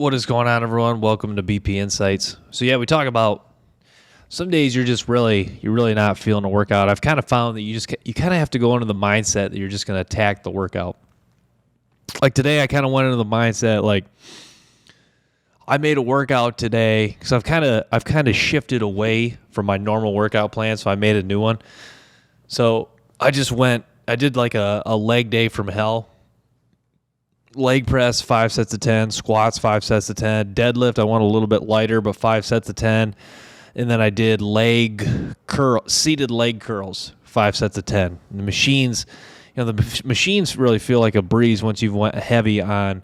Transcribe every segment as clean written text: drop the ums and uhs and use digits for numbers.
What is going on, everyone? Welcome to BP Insights. So yeah, we talk about some days you're really not feeling a workout. I've kind of found that you kind of have to go into the mindset that you're just going to attack the workout. Like today, I kind of went into the mindset like I made a workout today because I've kind of shifted away from my normal workout plan, so I made a new one. So I did like a leg day from hell. Leg press, 5 sets of 10. Squats, 5 sets of 10. Deadlift, I went a little bit lighter, but 5 sets of 10. And then I did seated leg curls, 5 sets of 10. And the machines, the machines really feel like a breeze once you've went heavy on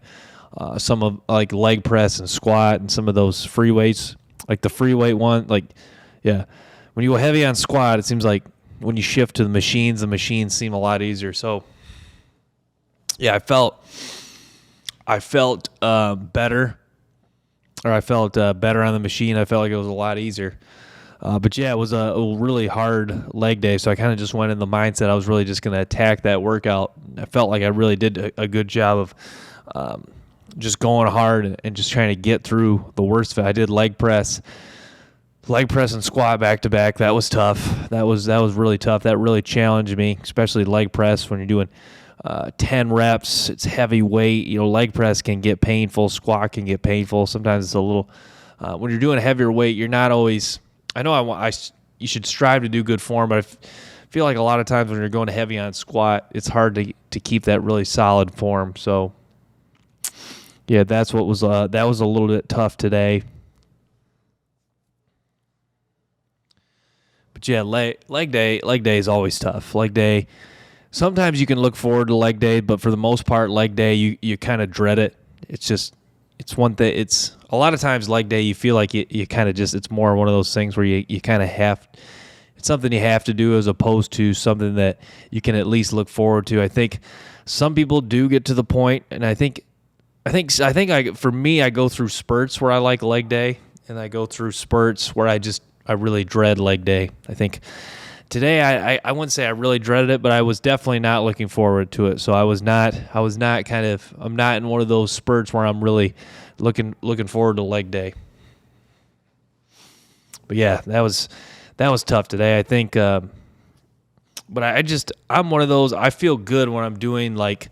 some of like leg press and squat and some of those free weights, like the free weight one. When you go heavy on squat, it seems like when you shift to the machines seem a lot easier. So, yeah, I felt better, or I felt better on the machine. I felt like it was a lot easier. But yeah, it was a really hard leg day, so I kind of just went in the mindset I was really just going to attack that workout. I felt like I really did a good job of just going hard and just trying to get through the worst of it. I did leg press and squat back to back. That was tough. That was really tough. That really challenged me, especially leg press when you're doing 10 reps. It's heavy weight. Leg press can get painful. Squat can get painful. Sometimes it's a little, when you're doing a heavier weight, you're not always, you should strive to do good form, but I feel like a lot of times when you're going heavy on squat, it's hard to keep that really solid form. So yeah, that was a little bit tough today. But yeah, leg day is always tough. Leg day, sometimes you can look forward to leg day, but for the most part, leg day, you kind of dread it. It's one thing. It's a lot of times leg day, you feel like you kind of just, it's more one of those things where you kind of it's something you have to do as opposed to something that you can at least look forward to. I think some people do get to the point, and I think for me, I go through spurts where I like leg day, and I go through spurts where I really dread leg day. I think today, I wouldn't say I really dreaded it, but I was definitely not looking forward to it. So I'm not in one of those spurts where I'm really looking forward to leg day. But yeah, that was tough today. I think, but I'm one of those, I feel good when I'm doing like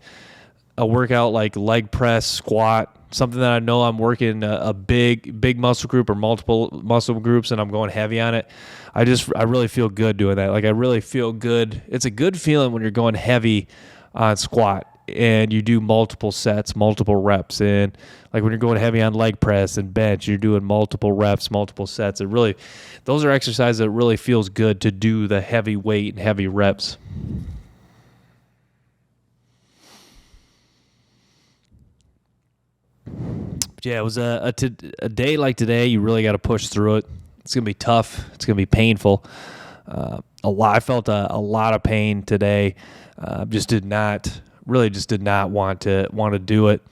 a workout like leg press, squat, something that I know I'm working a big muscle group or multiple muscle groups, and I'm going heavy on it. I really feel good doing that. Like I really feel good. It's a good feeling when you're going heavy on squat and you do multiple sets, multiple reps. And like when you're going heavy on leg press and bench, you're doing multiple reps, multiple sets. Those are exercises that really feels good to do the heavy weight and heavy reps. Yeah, it was a day like today. You really got to push through it. It's gonna be tough. It's gonna be painful. I felt a lot of pain today. Just did not want to do it.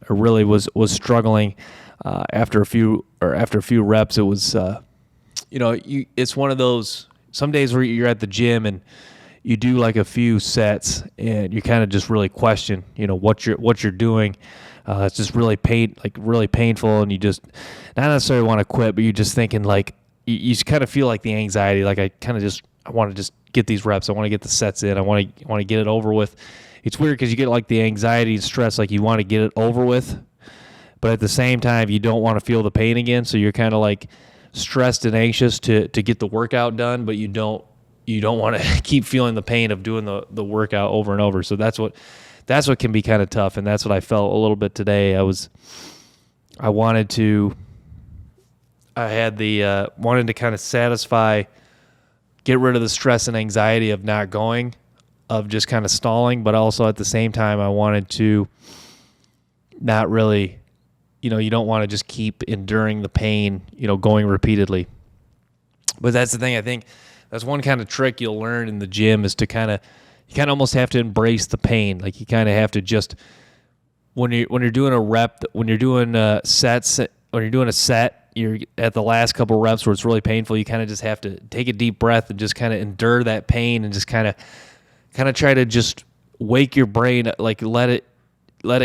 I really was struggling after a few reps. It was it's one of those some days where you're at the gym and you do like a few sets and you kind of just really question what you're doing. It's just really painful, and you just not necessarily want to quit, but you're just thinking like you kind of feel like the anxiety. Like I want to just get these reps. I want to get the sets in. I want to get it over with. It's weird because you get like the anxiety and stress, like you want to get it over with, but at the same time you don't want to feel the pain again. So you're kind of like stressed and anxious to get the workout done, but you don't want to keep feeling the pain of doing the workout over and over. So that's what can be kind of tough, and that's what I felt a little bit today. Wanted to kind of get rid of the stress and anxiety of not going, of just kind of stalling, but also at the same time, I wanted to not really, you don't want to just keep enduring the pain, going repeatedly. But that's the thing. I think that's one kind of trick you'll learn in the gym is to you kind of almost have to embrace the pain. Like you kind of have to just, when you're doing a rep, when you're doing sets, when you're doing a set, you're at the last couple reps where it's really painful. You kind of just have to take a deep breath and just kind of endure that pain and just kind of try to just wake your brain, like let it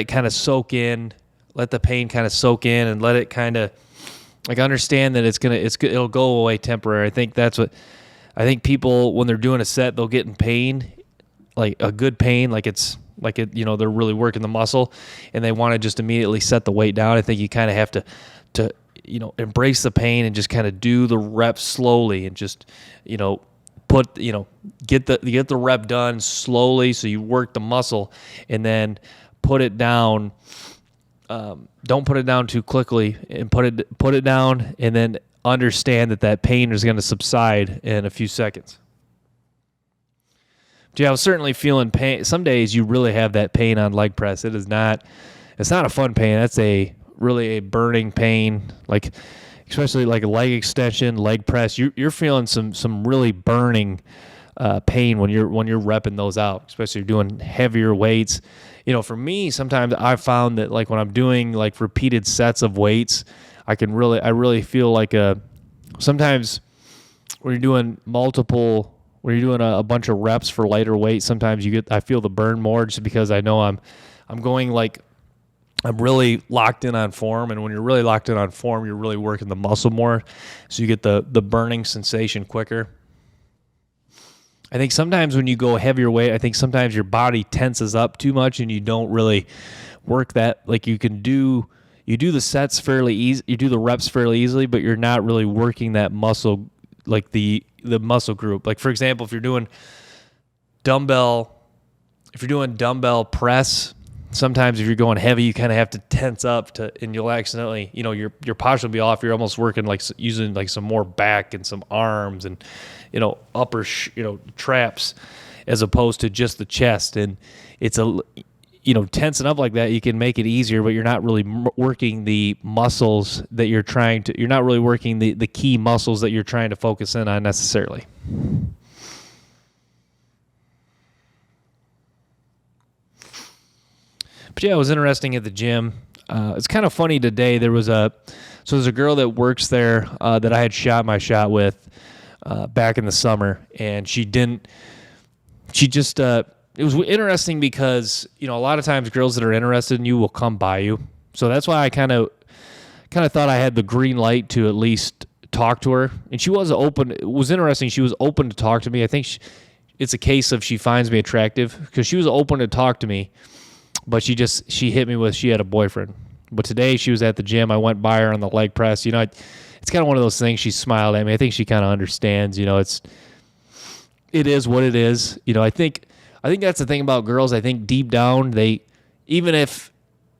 kind of soak in, let the pain kind of soak in and let it kind of like understand that it'll go away temporary. I think people, when they're doing a set, they'll get in pain, like a good pain, they're really working the muscle, and they want to just immediately set the weight down. I think you kind of have to embrace the pain and just kind of do the reps slowly and just, get the rep done slowly so you work the muscle, and then put it down. Don't put it down too quickly, and put it down, and then understand that pain is going to subside in a few seconds. But yeah, I was certainly feeling pain. Some days you really have that pain on leg press. It's not a fun pain. That's really a burning pain, like especially like a leg extension, leg press. You're feeling some really burning pain when you're repping those out, especially if you're doing heavier weights. For me, sometimes I've found that like when I'm doing like repeated sets of weights, I really feel like sometimes when you're doing a bunch of reps for lighter weight, sometimes I feel the burn more just because I know I'm going like I'm really locked in on form, and when you're really locked in on form, you're really working the muscle more, so you get the burning sensation quicker. I think sometimes when you go heavier weight, I think sometimes your body tenses up too much and you don't really work that. Like you do the sets fairly easy, you do the reps fairly easily, but you're not really working that muscle, like the muscle group. Like for example, if you're doing dumbbell press, sometimes if you're going heavy, you kind of have to tense up and you'll accidentally, your posture will be off. You're almost working like using like some more back and some arms and, upper, traps as opposed to just the chest. And it's tensing up like that, you can make it easier, but you're not really working the muscles that you're not really working the key muscles that you're trying to focus in on necessarily. But yeah, it was interesting at the gym. It's kind of funny today. There's a girl that works there that I had shot my shot with back in the summer, and it was interesting because, a lot of times girls that are interested in you will come by you. So that's why I kind of thought I had the green light to at least talk to her. And she was open. It was interesting. She was open to talk to me. I think it's a case of she finds me attractive because she was open to talk to me. But she hit me with she had a boyfriend. But today she was at the gym. I went by her on the leg press. It's kind of one of those things. She smiled at me. I think she kind of understands. It is what it is. I think that's the thing about girls. I think deep down even if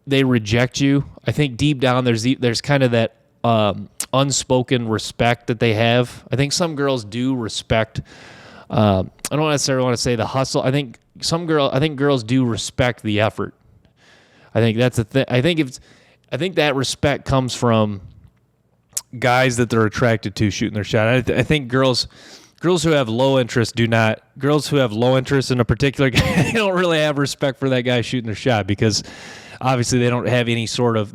they reject you, I think deep down there's kind of that unspoken respect that they have. I think some girls do respect. I don't necessarily want to say the hustle. I think girls do respect the effort. I think that's the thing. I think that respect comes from guys that they're attracted to shooting their shot. I think girls who have low interest in a particular guy, they don't really have respect for that guy shooting their shot because obviously they don't have any sort of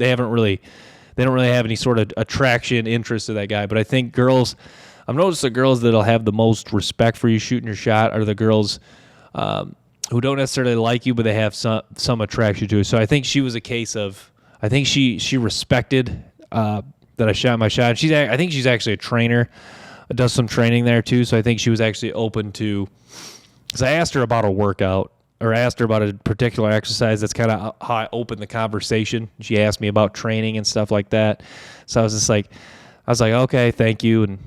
attraction, interest to that guy. But I think I've noticed the girls that'll have the most respect for you shooting your shot are the girls who don't necessarily like you, but they have some attraction to you. So I think she was a case of, I think she respected that I shot my shot. I think she's actually a trainer, does some training there too. So I think she was actually open to, because I asked her about a workout, or asked her about a particular exercise. That's kind of how I opened the conversation. She asked me about training and stuff like that. So I was like, okay, thank you. And,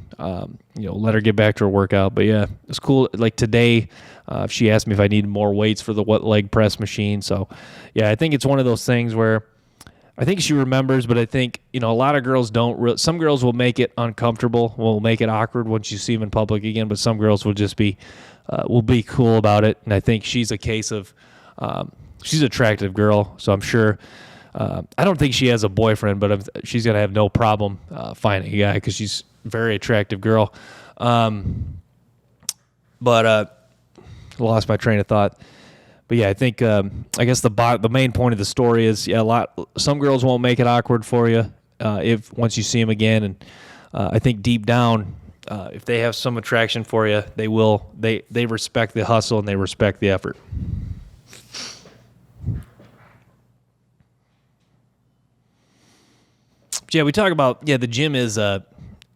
let her get back to her workout. But yeah, it's cool. Like today, she asked me if I needed more weights for the leg press machine. So yeah, I think it's one of those things where I think she remembers, but I think, a lot of girls don't. Some girls will make it uncomfortable, will make it awkward once you see them in public again, but some girls will just be cool about it. And I think she's a case of, she's an attractive girl. So I'm sure, I don't think she has a boyfriend, but she's going to have no problem finding a guy because she's a very attractive girl. But lost my train of thought. But yeah, I think I guess the main point of the story is some girls won't make it awkward for you if once you see them again, and I think deep down if they have some attraction for you, they respect the hustle and they respect the effort. Yeah, we talk about the gym is it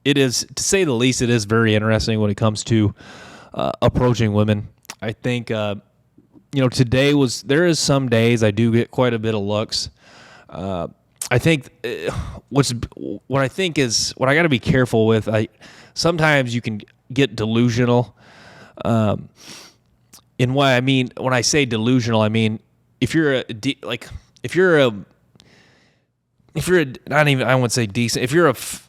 is, to say the least, it is very interesting when it comes to approaching women. I think today there is some days I do get quite a bit of looks. I think what I got to be careful with. Sometimes you can get delusional. In what I mean when I say delusional, I mean if you're not even, I wouldn't say decent. If you're if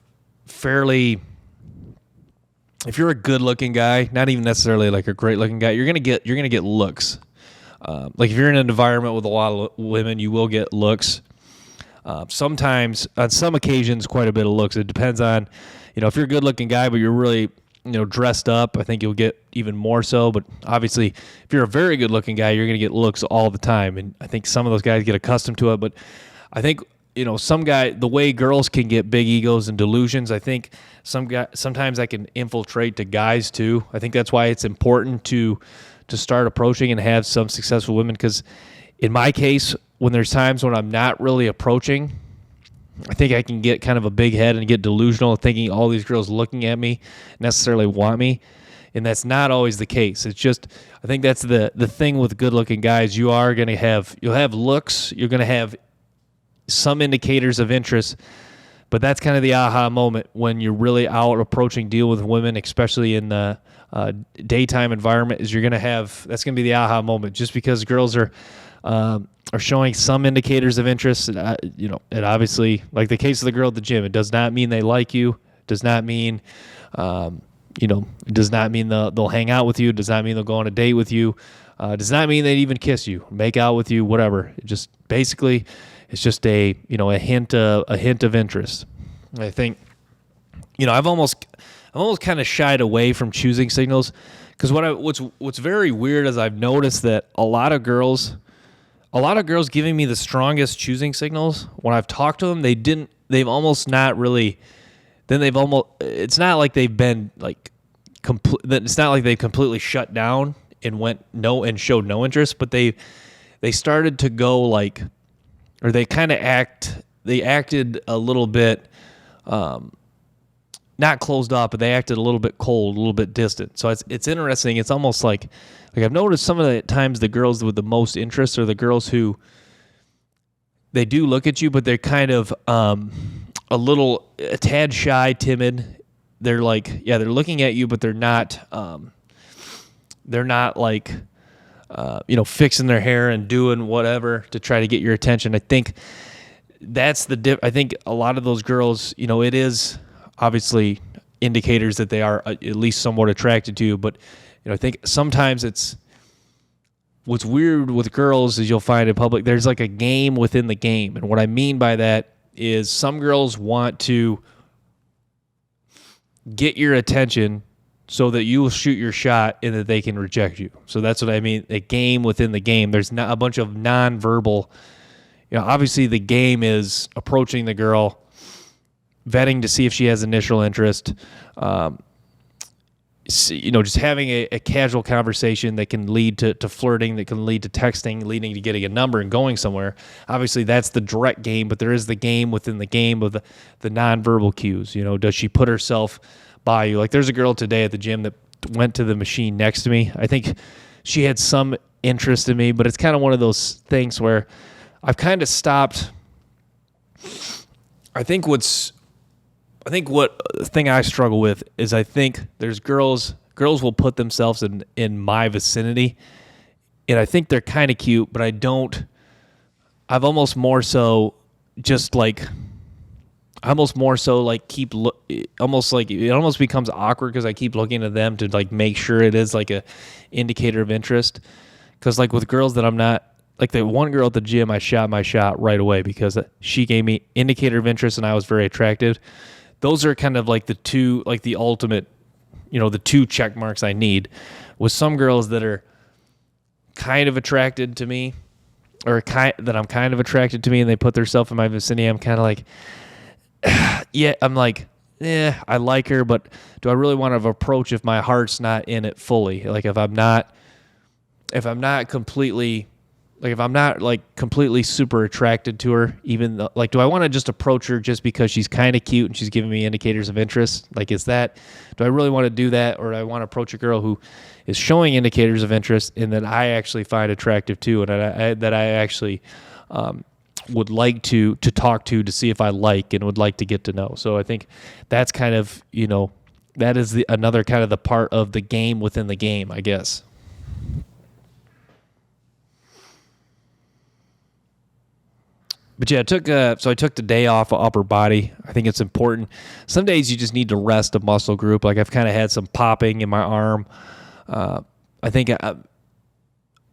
you're a good-looking guy, not even necessarily like a great-looking guy, you're gonna get looks. Like if you're in an environment with a lot of women, you will get looks. Sometimes, on some occasions, quite a bit of looks. It depends on, if you're a good-looking guy, but you're really, dressed up, I think you'll get even more so. But obviously, if you're a very good-looking guy, you're gonna get looks all the time. And I think some of those guys get accustomed to it. But I think, the way girls can get big egos and delusions, I think sometimes that can infiltrate to guys too. I think that's why it's important to start approaching and have some successful women, because in my case, when there's times when I'm not really approaching, I think I can get kind of a big head and get delusional, thinking all these girls looking at me necessarily want me, and that's not always the case. It's just, I think that's the thing with good-looking guys. You'll have looks, you're going to have some indicators of interest, but that's kind of the aha moment when you're really out approaching deal with women, especially in the daytime environment. Is that's going to be the aha moment, just because girls are showing some indicators of interest. And obviously, like the case of the girl at the gym, it does not mean they like you. It does not mean, it does not mean they'll hang out with you. It does not mean they'll go on a date with you. It does not mean they'd even kiss you, make out with you, whatever. It just basically, it's just a hint of interest. I think, I've almost kind of shied away from choosing signals, because what's very weird is I've noticed that a lot of girls giving me the strongest choosing signals, when I've talked to them, they've almost not really, it's not like they've been like it's not like they've completely shut down and showed no interest, but they started to go like, or they kind of acted a little bit, not closed off, but they acted a little bit cold, a little bit distant. So it's interesting. It's almost like I've noticed some of the times the girls with the most interest are the girls who, they do look at you, but they're kind of a tad shy, timid. They're like, they're looking at you, but they're not like, fixing their hair and doing whatever to try to get your attention. I think that's I think a lot of those girls, it is obviously indicators that they are at least somewhat attracted to you. But, I think sometimes what's weird with girls is you'll find in public, there's like a game within the game. And what I mean by that is some girls want to get your attention so that you will shoot your shot and that they can reject you. So that's what I mean, a game within the game. There's not a bunch of nonverbal, obviously the game is approaching the girl, vetting to see if she has initial interest, just having a casual conversation that can lead to flirting, that can lead to texting, leading to getting a number and going somewhere. Obviously, that's the direct game, but there is the game within the game of the nonverbal cues. Does she put herself by you? Like there's a girl today at the gym that went to the machine next to me. I think she had some interest in me, but it's kind of one of those things where I've kind of stopped. I think what thing I struggle with is I think there's girls will put themselves in my vicinity, and I think they're kind of cute, but I've almost more so just like, almost like it almost becomes awkward because I keep looking at them to like make sure it is like a indicator of interest. Because like with girls that I'm not, like the one girl at the gym, I shot my shot right away because she gave me indicator of interest and I was very attractive. Those are kind of like the two, like the ultimate, the two check marks I need. With some girls that are kind of attracted to me, or that I'm kind of attracted to me, and they put themselves in my vicinity, I'm kind of like, I'm like, I like her, but do I really want to approach if my heart's not in it fully? Like if I'm not completely, like if I'm not like completely super attracted to her, even though, like, do I want to just approach her just because she's kind of cute and she's giving me indicators of interest? Like, do I really want to do that, or do I want to approach a girl who is showing indicators of interest and that I actually find attractive too, and that I actually would like to talk to see if I like and would like to get to know. So I think that's kind of, that is another kind of the part of the game within the game, I guess. But yeah, I took the day off of upper body. I think it's important. Some days you just need to rest a muscle group. Like I've kind of had some popping in my arm. I think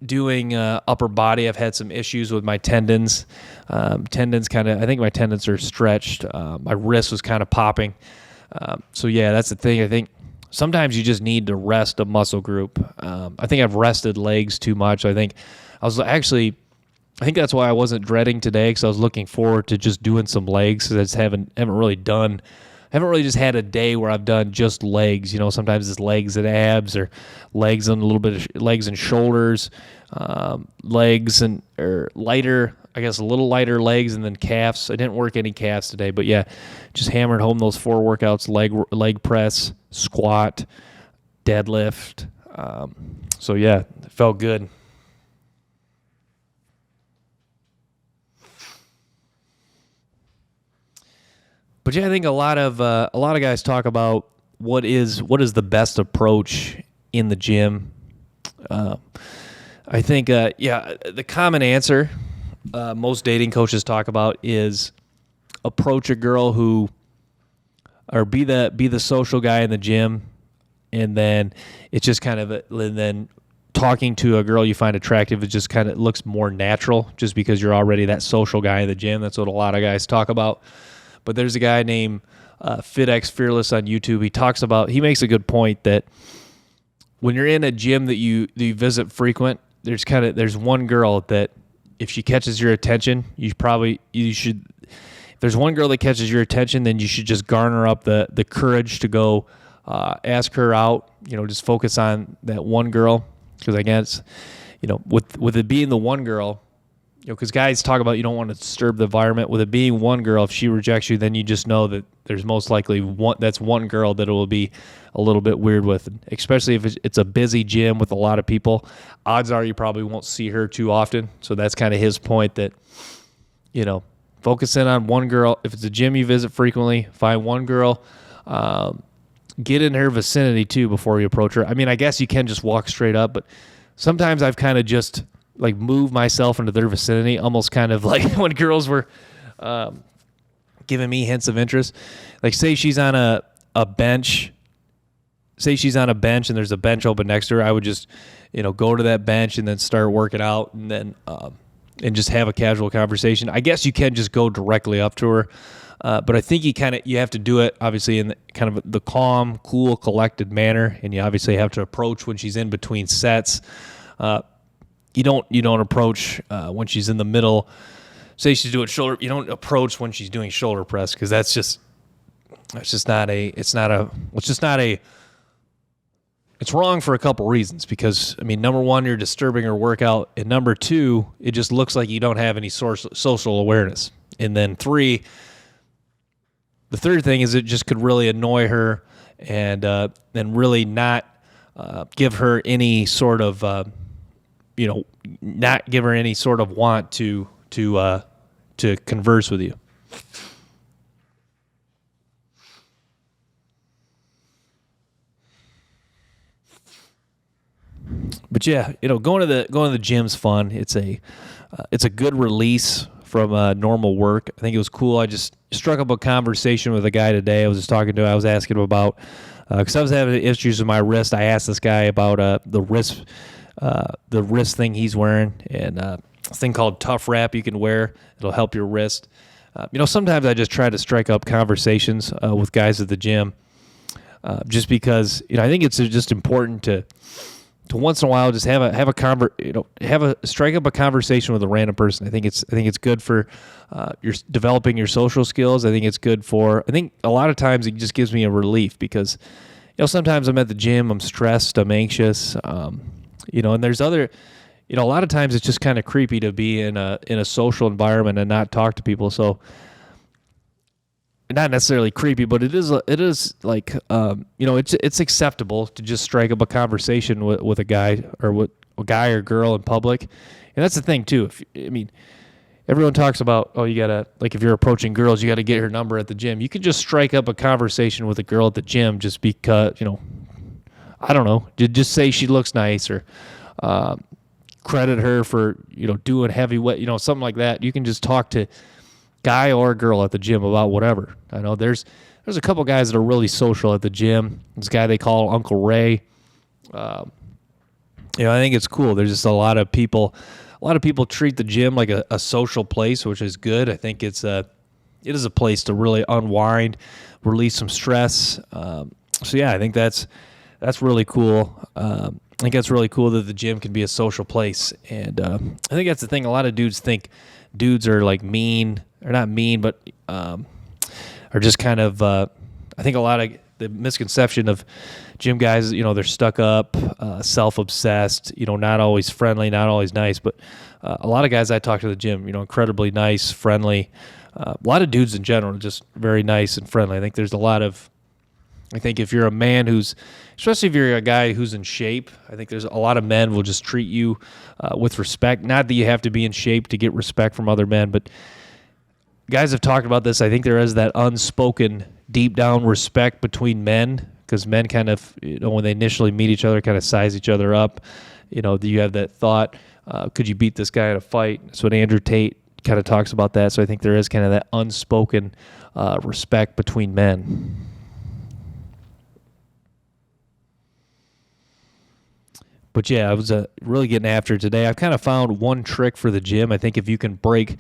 doing upper body, I've had some issues with my tendons. I think my tendons are stretched. My wrist was kind of popping. So yeah, that's the thing. I think sometimes you just need to rest a muscle group. I think I've rested legs too much. I think that's why I wasn't dreading today, because I was looking forward to just doing some legs. Because I just haven't really just had a day where I've done just legs. Sometimes it's legs and abs, or legs and a little bit of legs and shoulders, legs or lighter, I guess a little lighter legs, and then calves. I didn't work any calves today, but yeah, just hammered home those 4 workouts: leg press, squat, deadlift. So yeah, it felt good. But yeah, I think a lot of guys talk about what is the best approach in the gym. I think the common answer most dating coaches talk about is approach a girl or be the social guy in the gym, and then it's just kind of and then talking to a girl you find attractive, it just kind of looks more natural just because you're already that social guy in the gym. That's what a lot of guys talk about. But there's a guy named FitX Fearless on YouTube. He makes a good point that when you're in a gym that you visit frequent, there's one girl that if she catches your attention, you should. If there's one girl that catches your attention, then you should just garner up the courage to go ask her out. Just focus on that one girl, because I guess with it being the one girl. Because guys talk about you don't want to disturb the environment. With it being one girl, if she rejects you, then you just know that there's most likely one girl that it will be a little bit weird with. And especially if it's a busy gym with a lot of people, odds are you probably won't see her too often. So that's kind of his point, that, focus in on one girl. If it's a gym you visit frequently, find one girl. Get in her vicinity too before you approach her. I mean, I guess you can just walk straight up, but sometimes I've kind of just like move myself into their vicinity, almost kind of like when girls were giving me hints of interest. Like say she's on a bench. Say she's on a bench and there's a bench open next to her. I would just, go to that bench and then start working out, and then and just have a casual conversation. I guess you can just go directly up to her, but I think you have to do it obviously in kind of the calm, cool, collected manner, and you obviously have to approach when she's in between sets. You don't approach when she's in the middle. Say she's doing shoulder. You don't approach when she's doing shoulder press, because it's wrong for a couple reasons. Because I mean, number one, you're disturbing her workout, and number two, it just looks like you don't have any social awareness. And then the third thing is it just could really annoy her, and really not give her any sort of not give her any sort of want to converse with you. But yeah, going to the gym's fun. It's a good release from normal work. I think it was cool. I just struck up a conversation with a guy today. I was asking him about because I was having issues with my wrist. I asked this guy about the wrist thing he's wearing, and a thing called Tough Wrap you can wear. It'll help your wrist. Sometimes I just try to strike up conversations with guys at the gym, just because I think it's just important to once in a while just strike up a conversation with a random person. I think it's good for your developing your social skills. I think a lot of times it just gives me a relief, because sometimes I'm at the gym, I'm stressed, I'm anxious. And there's other, a lot of times it's just kind of creepy to be in a social environment and not talk to people. So not necessarily creepy, but it is like it's acceptable to just strike up a conversation with a guy or with a guy or girl in public, and that's the thing too. Everyone talks about, oh, you gotta, like, if you're approaching girls, you gotta get her number at the gym. You can just strike up a conversation with a girl at the gym just because I don't know, just say she looks nice or credit her for doing heavy weight, something like that. You can just talk to guy or girl at the gym about whatever. I know there's a couple guys that are really social at the gym. This guy they call Uncle Ray. I think it's cool. There's just a lot of people treat the gym like a social place, which is good. I think it is a place to really unwind, release some stress. So yeah, I think that's really cool. I think that's really cool that the gym can be a social place. And I think that's the thing. A lot of dudes think dudes are like mean, or not mean, but are just kind of, I think a lot of the misconception of gym guys, they're stuck up, self-obsessed, not always friendly, not always nice. But a lot of guys I talk to at the gym, incredibly nice, friendly. A lot of dudes in general are just very nice and friendly. I think if you're a man especially if you're a guy who's in shape, I think there's a lot of men will just treat you with respect. Not that you have to be in shape to get respect from other men, but guys have talked about this. I think there is that unspoken, deep down respect between men, because men kind of, when they initially meet each other, kind of size each other up. You have that thought, could you beat this guy in a fight? So Andrew Tate kind of talks about that. So I think there is kind of that unspoken respect between men. But yeah, I was really getting after it today. I've kind of found one trick for the gym. I think if you can break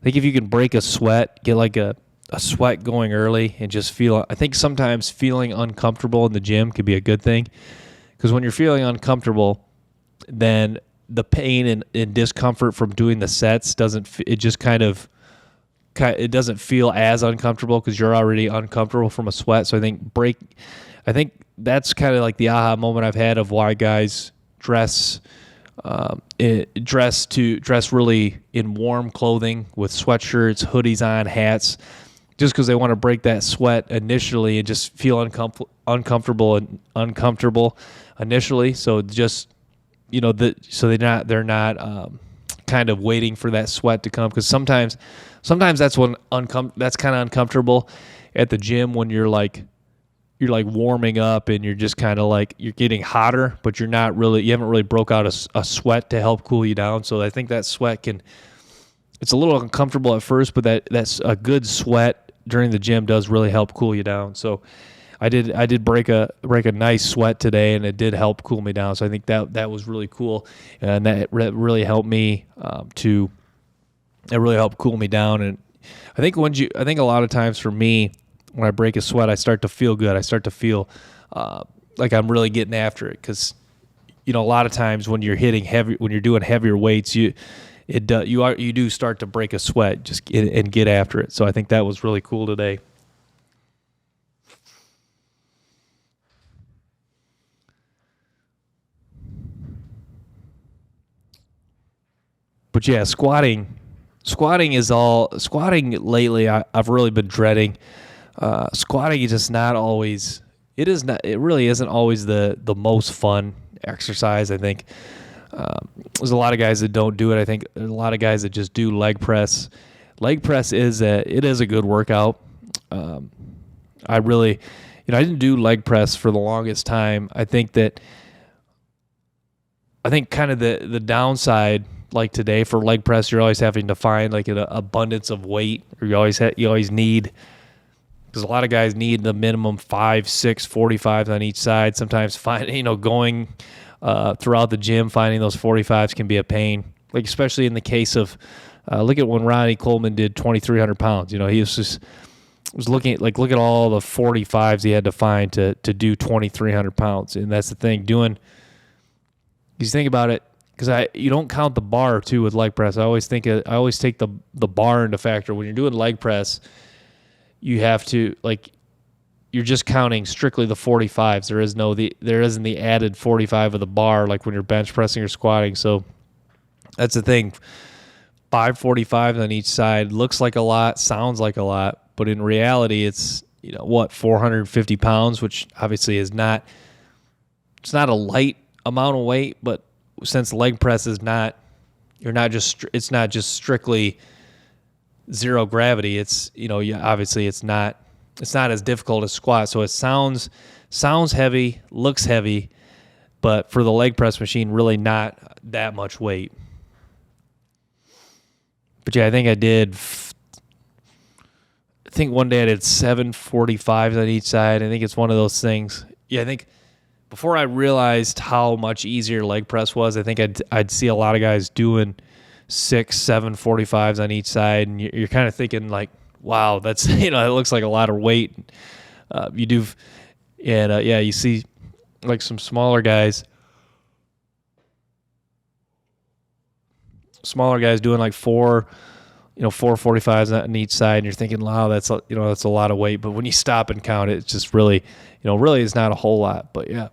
a sweat, get like a sweat going early and just feel, I think sometimes feeling uncomfortable in the gym could be a good thing. Because when you're feeling uncomfortable, then the pain and discomfort from doing the sets doesn't feel as uncomfortable because you're already uncomfortable from a sweat. So I think that's kind of like the aha moment I've had of why guys dress really in warm clothing with sweatshirts, hoodies on, hats, just because they want to break that sweat initially and just feel uncomfortable initially. So just so they're not kind of waiting for that sweat to come, because sometimes that's when that's kind of uncomfortable at the gym when you're like warming up and you're just kind of like you're getting hotter, but you haven't really broke out a sweat to help cool you down. So I think that sweat it's a little uncomfortable at first, but that's a good sweat during the gym does really help cool you down. So I did break a nice sweat today, and it did help cool me down. So I think that was really cool, and that really helped me cool me down. And I think a lot of times for me, when I break a sweat, I start to feel good. I start to feel like I'm really getting after it, because a lot of times when you're doing heavier weights, you do start to break a sweat and get after it. So I think that was really cool today. But yeah, squatting lately, I've really been dreading. Squatting is just not always. It really isn't always the most fun exercise. I think there's a lot of guys that don't do it. I think there's a lot of guys that just do leg press. Leg press is a good workout. I didn't do leg press for the longest time. I think kind of the downside, like today for leg press, you're always having to find like an abundance of weight, or you always need. Because a lot of guys need the minimum 5, 6, 45s on each side. Sometimes going throughout the gym, finding those 45s can be a pain. Like especially in the case of, look at when Ronnie Coleman did 2,300 pounds. He was looking at look at all the 45s he had to find to do 2,300 pounds. And that's the thing. You think about it, because you don't count the bar too with leg press. I always take the bar into factor when you're doing leg press. You have to you're just counting strictly the 45s. There isn't the added 45 of the bar like when you're bench pressing or squatting. So That's the thing. 545 on each side looks like a lot, sounds like a lot, but in reality, it's 450 pounds, which obviously is not. It's not a light amount of weight, but since leg press is not, it's not just strictly zero gravity. It's obviously it's not as difficult as squat. So it sounds heavy, looks heavy, but for the leg press machine, really not that much weight. But yeah, I think one day I did 745s on each side. I think it's one of those things. Yeah, I think before I realized how much easier leg press was, I think I'd see a lot of guys doing 745s on each side, and you're kind of thinking like, wow, that's it looks like a lot of weight. You do, and you see like some smaller guys doing like 445s on each side, and you're thinking, wow, that's a lot of weight. But when you stop and count it, it's just really is not a whole lot. But yeah,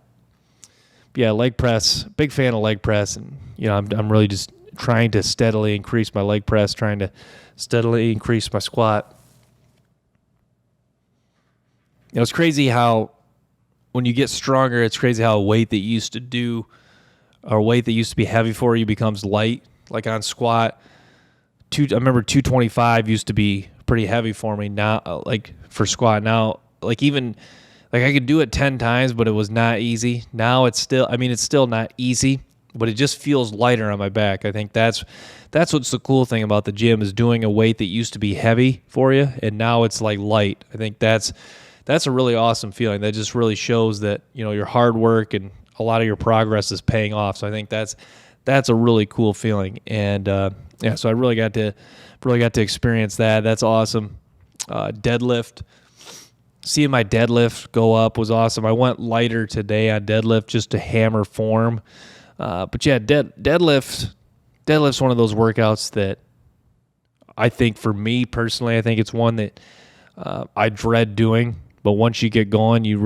leg press, big fan of leg press, and I'm really just trying to steadily increase my leg press, trying to steadily increase my squat. It's crazy how when you get stronger, it's crazy how a weight that you used to do or weight that used to be heavy for you becomes light. Like on squat, I remember 225 used to be pretty heavy for me. Now, like for squat, now like even like I could do it 10 times, but it was not easy. Now it's still not easy, but it just feels lighter on my back. I think that's what's the cool thing about the gym is doing a weight that used to be heavy for you, and now it's like light. I think that's a really awesome feeling. That just really shows that your hard work and a lot of your progress is paying off. So I think that's a really cool feeling, and so I really got to experience that. That's awesome. Deadlift, seeing my deadlift go up was awesome. I went lighter today on deadlift just to hammer form, but yeah, deadlift's one of those workouts that I think for me personally, I think it's one that I dread doing. But once you get going, you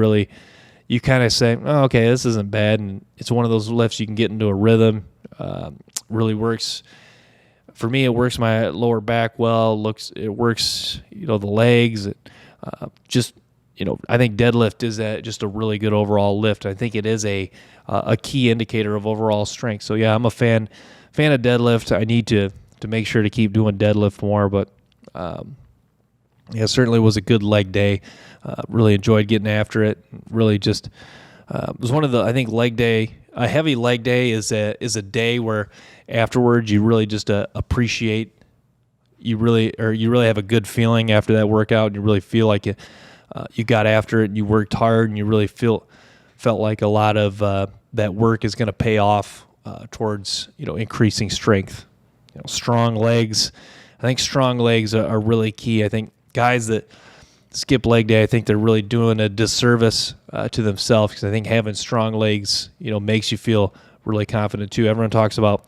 kind of say, oh, okay, this isn't bad, and it's one of those lifts you can get into a rhythm. Really works for me. It works my lower back well. It works the legs. I think deadlift is just a really good overall lift. I think it is a key indicator of overall strength. So yeah, I'm a fan of deadlift. I need to make sure to keep doing deadlift more, but it certainly was a good leg day. Really enjoyed getting after it. Really just it was one of the, I think, leg day. A heavy leg day is a day where afterwards you really just appreciate. You really have a good feeling after that workout, and you really feel like you got after it and you worked hard, and you really felt like a lot of that work is going to pay off towards increasing strength. Strong legs. I think strong legs are really key. I think guys that skip leg day, I think they're really doing a disservice to themselves, because I think having strong legs, makes you feel really confident too. Everyone talks about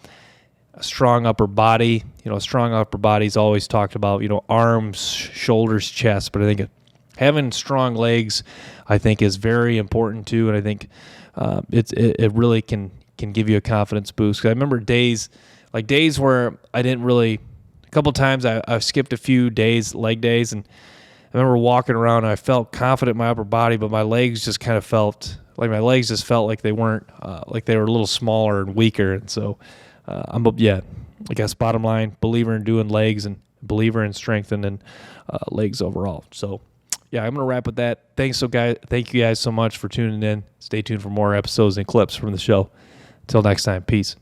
a strong upper body. A strong upper body is always talked about, arms, shoulders, chest. But I think having strong legs, I think, is very important too. And I think it really can give you a confidence boost. 'Cause I remember days where I didn't really. A couple times I've skipped a few days, leg days, and I remember walking around and I felt confident in my upper body, but my legs just kind of felt like they weren't, like they were a little smaller and weaker. And so I guess bottom line, believer in doing legs and believer in strengthening legs overall. So yeah, I'm going to wrap with that. Thank you guys so much for tuning in. Stay tuned for more episodes and clips from the show. Until next time, peace.